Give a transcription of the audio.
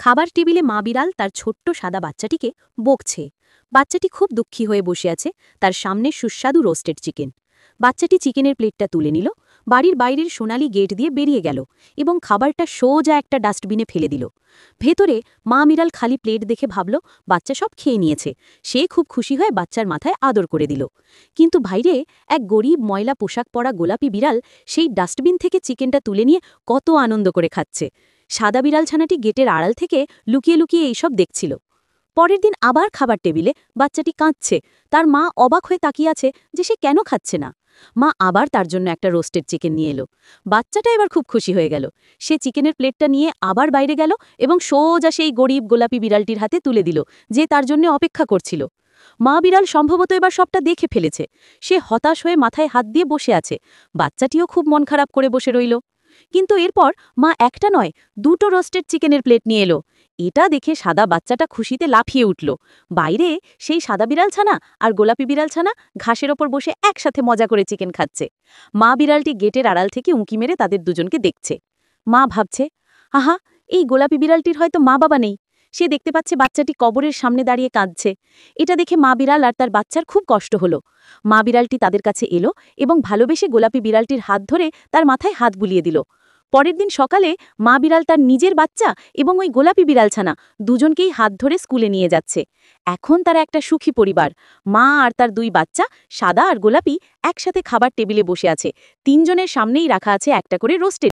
খাবার টেবিলে মা বিড়াল তার ছোট্ট সাদা বাচ্চাটিকে বকছে। বাচ্চাটি খুব দুঃখী হয়ে বসে আছে, তার সামনে সুস্বাদু রোস্টেড চিকেন। বাচ্চাটি চিকেনের প্লেটটা তুলে নিল, বাড়ির বাইরের সোনালি গেট দিয়ে বেরিয়ে গেল এবং খাবারটা সোজা একটা ডাস্টবিনে ফেলে দিল। ভেতরে মা বিড়াল খালি প্লেট দেখে ভাবল বাচ্চা সব খেয়ে নিয়েছে। সে খুব খুশি হয়ে বাচ্চার মাথায় আদর করে দিল। কিন্তু বাইরে এক গরিব ময়লা পোশাক পরা গোলাপি বিড়াল সেই ডাস্টবিন থেকে চিকেনটা তুলে নিয়ে কত আনন্দ করে খাচ্ছে। সাদা বিড়াল ছানাটি গেটের আড়াল থেকে লুকিয়ে লুকিয়ে এইসব দেখছিল। পরের দিন আবার খাবার টেবিলে বাচ্চাটি কাঁদছে। তার মা অবাক হয়ে তাকিয়ে আছে যে সে কেন খাচ্ছে না। মা আবার তার জন্য একটা রোস্টেড চিকেন নিয়ে এলো। বাচ্চাটা এবার খুব খুশি হয়ে গেল। সে চিকেনের প্লেটটা নিয়ে আবার বাইরে গেল এবং সোজা সেই গরিব গোলাপি বিড়ালটির হাতে তুলে দিল, যে তার জন্য অপেক্ষা করছিল। মা বিড়াল সম্ভবত এবার সবটা দেখে ফেলেছে। সে হতাশ হয়ে মাথায় হাত দিয়ে বসে আছে। বাচ্চাটিও খুব মন খারাপ করে বসে রইল। কিন্তু এরপর মা একটা নয়, দুটো রোস্টেড চিকেনের প্লেট নিয়ে এলো। এটা দেখে সাদা বাচ্চাটা খুশিতে লাফিয়ে উঠল। বাইরে সেই সাদা বিড়াল ছানা আর গোলাপি বিড়াল ছানা ঘাসের ওপর বসে একসাথে মজা করে চিকেন খাচ্ছে। মা বিড়ালটি গেটের আড়াল থেকে উঁকি মেরে তাদের দুজনকে দেখছে। মা ভাবছে, আহা, এই গোলাপি বিড়ালটির হয়তো মা বাবা নেই। সে দেখতে পাচ্ছে বাচ্চাটি কবরের সামনে দাঁড়িয়ে কাঁদছে। এটা দেখে মা বিড়াল আর তার বাচ্চার খুব কষ্ট হলো। মা বিড়ালটি তাদের কাছে এলো এবং ভালোবেসে গোলাপি বিড়ালটির হাত ধরে তার মাথায় হাত বুলিয়ে দিল। পরের দিন সকালে মা বিড়াল তার নিজের বাচ্চা এবং ওই গোলাপি বিড়াল ছানা দুজনকেই হাত ধরে স্কুলে নিয়ে যাচ্ছে। এখন তারা একটা সুখী পরিবার। মা আর তার দুই বাচ্চা, সাদা আর গোলাপি, একসাথে খাবার টেবিলে বসে আছে। তিনজনের সামনেই রাখা আছে একটা করে রোস্টেড